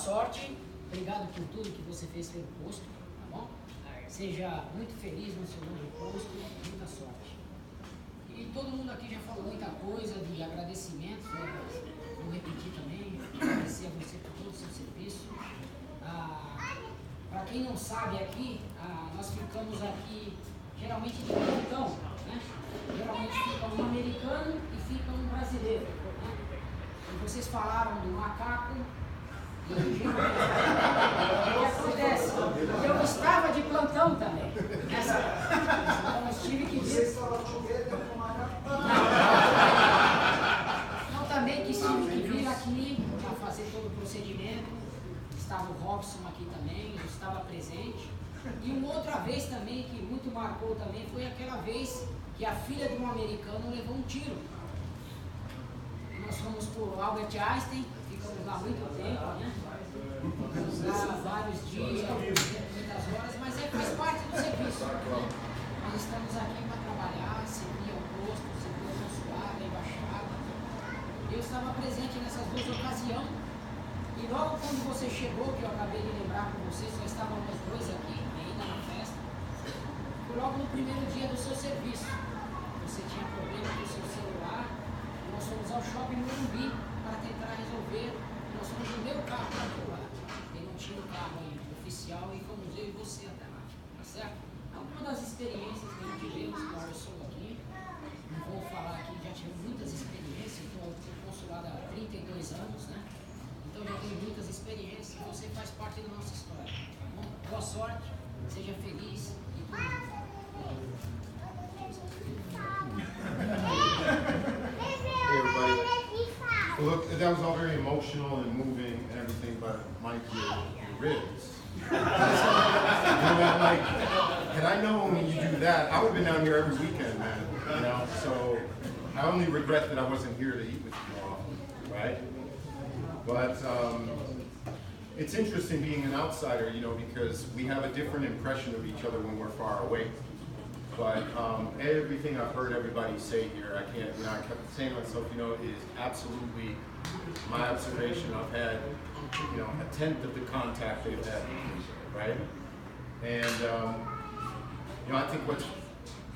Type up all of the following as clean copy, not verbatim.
sorte, obrigado por tudo que você fez pelo posto, tá bom? Seja muito feliz no seu novo posto, muita sorte. E todo mundo aqui já falou muita coisa de agradecimentos, né? Vou repetir também, agradecer a você por todo o seu serviço. Para quem não sabe aqui, nós ficamos aqui geralmente de plantão, né? Geralmente fica um americano e fica um brasileiro, né? E vocês falaram do macaco. O que acontece? Eu estava de plantão também. Então eu tive que vir. Não, também que tive que vir aqui para fazer todo o procedimento. Estava o Robson aqui também, eu estava presente. E uma outra vez também, que muito marcou também, foi aquela vez que a filha de um americano levou um tiro. Nós fomos por Albert Einstein, ficamos lá muito tempo, né? Ficamos lá vários dias, muitas horas, mas faz parte do serviço, né? Nós estamos aqui para trabalhar, servir ao posto, servir ao consulado, à embaixada. Eu estava presente nessas duas ocasiões, e logo quando você chegou, que eu acabei de lembrar com você, só estavam os dois aqui, ainda na festa, foi logo no primeiro dia do seu serviço. Você tinha problema com o seu celular, e nós fomos ao shopping Morumbi para tentar resolver. Nós fomos no meu carro para aquilo lá. Ele não tinha um carro oficial e fomos eu e você até lá, tá certo? Então, uma das experiências que a gente tivemos, claro, eu sou aqui, não vou falar aqui, já tive muitas experiências, estou no consulado há 32 anos, né? Então já tenho muitas experiências e você faz parte da nossa história, tá bom? Boa sorte, seja feliz e tudo bem. Hey everybody. Well, look, that was all very emotional and moving and everything, but Mike, your ribs. You know, like, had I known when you do that, I would have been down here every weekend, man. You know, so I only regret that I wasn't here to eat with you all, right? But it's interesting being an outsider, you know, because we have a different impression of each other when we're far away. But everything I've heard everybody say here, I kept saying to myself, you know, it is absolutely my observation. I've had, you know, a tenth of the contact they've had, right? And, you know, I think what's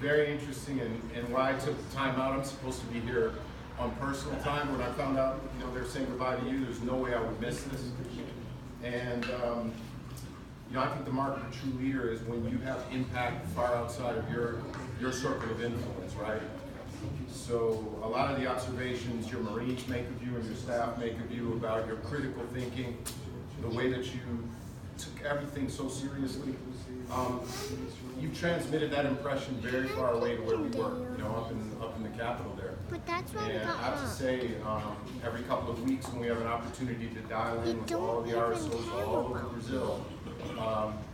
very interesting and why I took the time out, I'm supposed to be here on personal time. When I found out, you know, they're saying goodbye to you, there's no way I would miss this. And, you know, I think the mark of a true leader is when you have impact far outside of your circle of influence, right? So a lot of the observations your Marines make of you and your staff make of you about your critical thinking, the way that you took everything so seriously, you transmitted that impression very far away to where we were, you know, up in the Capitol there. But that's why And I have to say, every couple of weeks when we have an opportunity to dial in with all of the RSOs all over Brazil,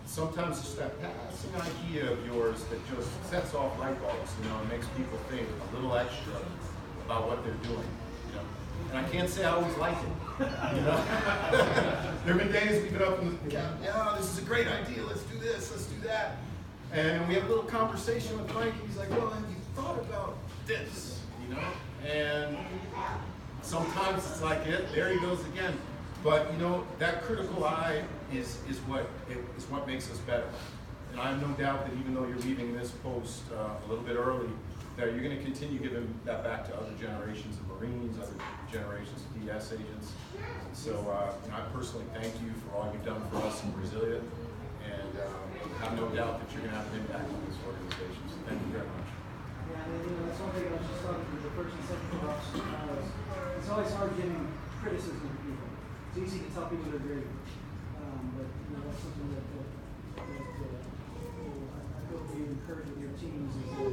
sometimes just that passing idea of yours that just sets off light bulbs, you know, and makes people think a little extra about what they're doing, you know. And I can't say I always like it, you know. There have been days we get up and, yeah, this is a great idea, let's do this, let's do that. And we have a little conversation with Mike, and he's like, well, have you thought about this, you know? And sometimes it's like, there he goes again. But you know, that critical eye is what makes us better. And I have no doubt that even though you're leaving this post a little bit early, that you're going to continue giving that back to other generations of Marines, other generations of DS agents. So you know, I personally thank you for all you've done for us in Brasilia, and I have no doubt that you're going to have an impact on this organization. So thank you very much. Yeah, and you know, that's one thing I was just talking to the first and second box. It's always hard giving criticism to people. It's easy to tell people they're great, but you know, that's something that I hope you encourage with your teams. Is that,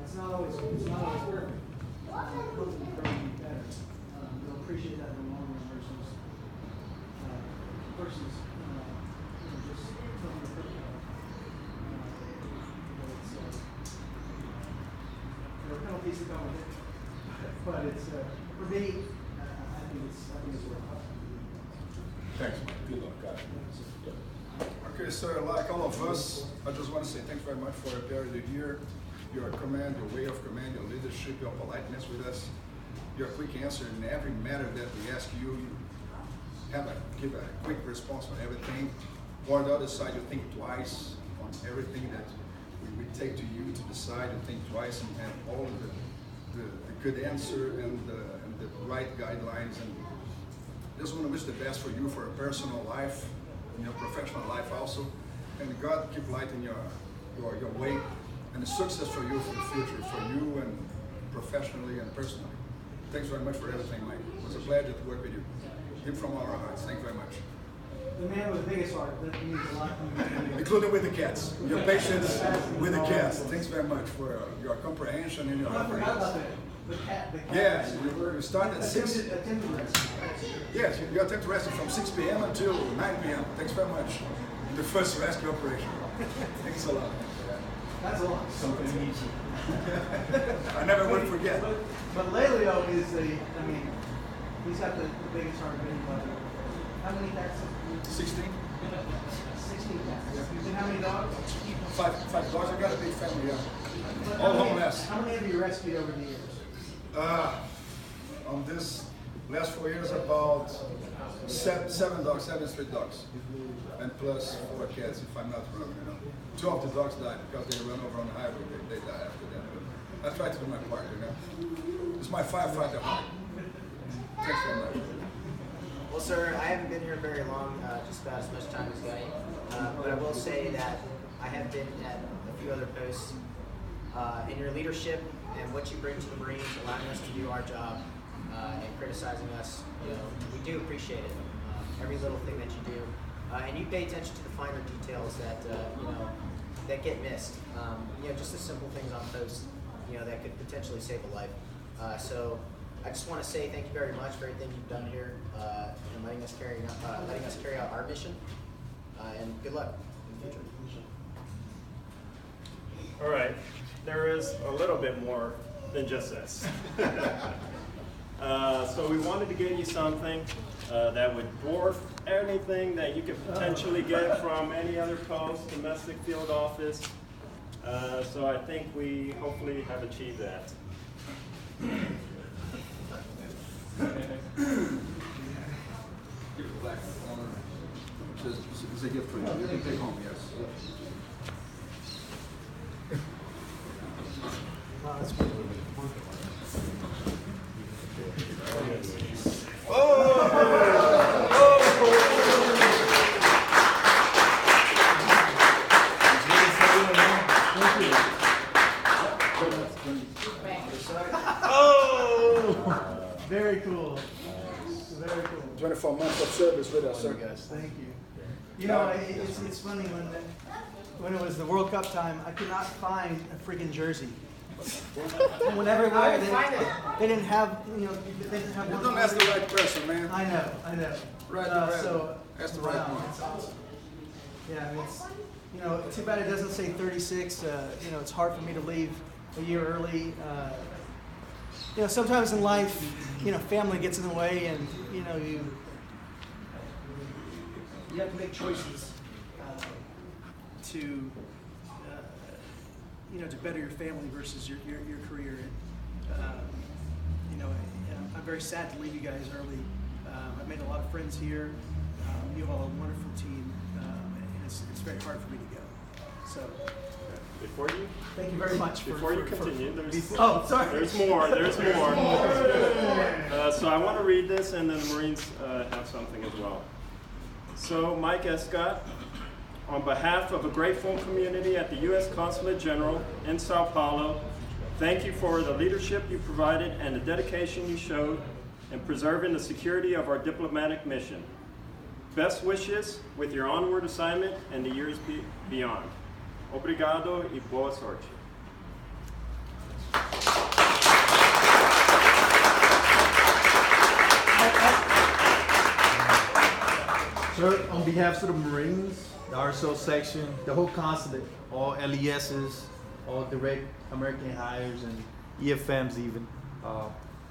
it's not always perfect. Hopefully, growing to be better. They'll appreciate that in the long run versus you know, just telling the perfect. There are penalties that come with it, but it's for me. I think it's worth it. Thanks, Mike. Good luck, guys. Okay, sir, like all of us, I just want to say thanks very much for your period here, your command, your way of command, your leadership, your politeness with us, your quick answer in every matter that we ask you. give a quick response on everything, or on the other side, you think twice on everything that we take to you to decide and think twice and have all of the good answer and the right guidelines. And just want to wish the best for you for a personal life, in your professional life also. And God keep light in your way, and the success for you for the future, for you and professionally and personally. Thanks very much for everything, Mike. It was a pleasure to work with you. Give from our hearts. Thank you very much. The man with the biggest heart, that means a lot to me. Including with the cats. Your patience with the cats. Thanks very much for your comprehension and your I forgot about efforts. the cat. Yeah, you started at 6. Attempted rescue. Yes, you attempted rescue from 6 p.m. until 9 p.m. Thanks very much. The first rescue operation. Thanks a lot. That's a lot. Something easy. I never would forget. But Lelio is he's got the biggest heart of anybody. How many cats? 16? 16 cats. And how many dogs? 5 dogs. I got a big family, yeah. All homeless. How many have you rescued over the years? On this last 4 years, about 7 dogs, 7 street dogs. And plus 4 cats, if I'm not wrong, 2 of the dogs died because they ran over on the highway. They died after that. But I try to do my part, It's my firefighter heart. Thanks very much. Well, sir, I haven't been here very long, just about as much time as Guy. But I will say that I have been at a few other posts. In your leadership and what you bring to the Marines, allowing us to do our job, and criticizing us, we do appreciate it. Every little thing that you do. And you pay attention to the finer details that, that get missed. Just the simple things on posts, that could potentially save a life. So I just want to say thank you very much for everything you've done here, and letting us carry out our mission. And good luck in the future. All right, there is a little bit more than just this. So we wanted to get you something that would dwarf anything that you could potentially get from any other post, domestic field office. So I think we hopefully have achieved that. It's a gift for you. You can take home, yes. Very cool. Very cool. 24 months of service with us, sir. Thank you. It's funny when it was the World Cup time, I could not find a freaking jersey. And whenever they didn't have, they didn't have You one. don't ask the right person, man. I know. Right, So that's the right wow, one. it's awesome. Yeah, it's too bad it doesn't say 36. It's hard for me to leave a year early. Sometimes in life, family gets in the way, and you have to make choices to better your family versus your career. And I'm very sad to leave you guys early. I've made a lot of friends here. You have all a wonderful team, and it's very hard for me to go. So. Thank you very much. Before you continue, there's sorry. There's more. So I want to read this, and then the Marines have something as well. So Mike Escott, on behalf of a grateful community at the U.S. Consulate General in Sao Paulo, thank you for the leadership you provided and the dedication you showed in preserving the security of our diplomatic mission. Best wishes with your onward assignment and the years beyond. Obrigado e boa sorte. Sir, on behalf of the Marines, the RSO section, the whole consulate, all LESs, all direct American hires, and EFMs even,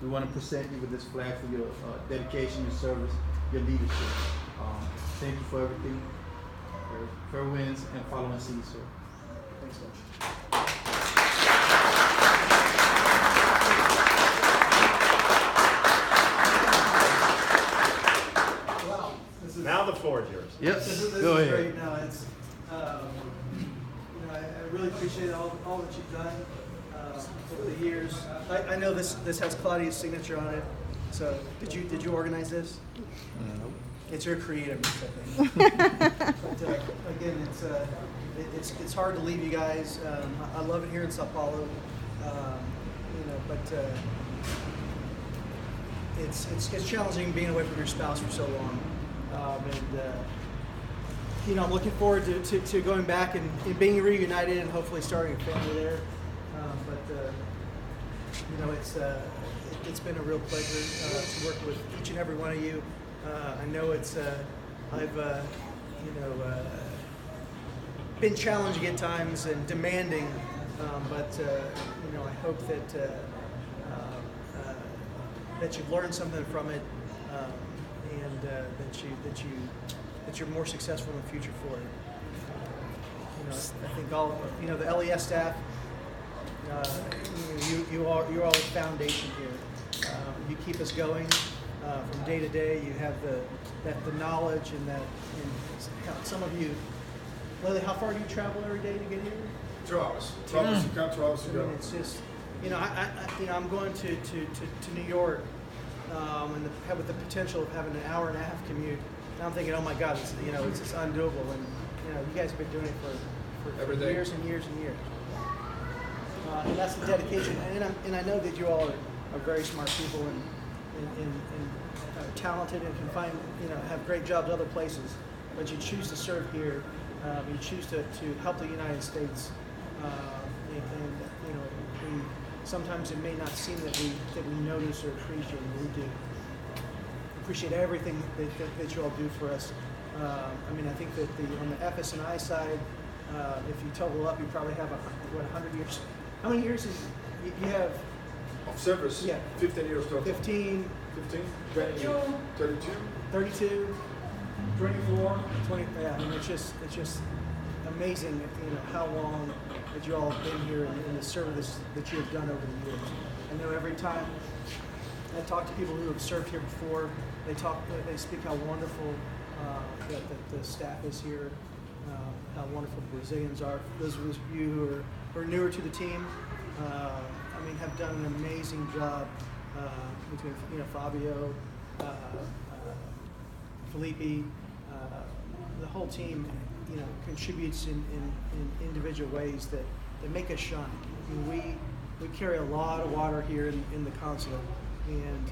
we want to present you with this flag for your dedication, your service, your leadership. Thank you for everything. Fair winds and following seas, sir. Thanks so much. Wow. Yep. This is Go ahead. great. No, it's, I really appreciate all that you've done over the years. I know this has Claudia's signature on it. So did you organize this? No. It's your creativeness, I think. But again, it's hard to leave you guys. I love it here in Sao Paulo. But it's challenging being away from your spouse for so long. I'm looking forward to going back and being reunited and hopefully starting a family there. It's been a real pleasure to work with each and every one of you. I know I've been challenging at times and demanding, but I hope that you've learned something from it, and that you're more successful in the future for it. I think all the LES staff, you are a foundation here. You keep us going from day to day. You have the knowledge and that. And some of you, Lily, how far do you travel every day to get here? 2 hours. 2 hours to come, 2 hours to go. It's just, I'm going to New York, and with the potential of having an hour and a half commute. And I'm thinking, oh my God, it's just undoable. And you guys have been doing it for Every day. years and years and years. And that's the dedication. And I know that you all are very smart people and talented and can find have great jobs other places. But you choose to serve here. You choose to help the United States. Sometimes it may not seem that we notice or appreciate, but we do. Appreciate everything that you all do for us. I think that on the FS&I side, if you total up, you probably have 100 years. How many years you have? Of service? Yeah. 15 years total. 15, 15? 32, 32? 32, 24, 20. Yeah, it's just amazing, how long that you all have been here and the service that you have done over the years. I know every time I talk to people who have served here before, they speak how wonderful that the staff is here, how wonderful the Brazilians are. Those of you who are newer to the team, have done an amazing job between Fabio, Felipe, the whole team. Contributes in individual ways that make us shine. We carry a lot of water here in the consulate, and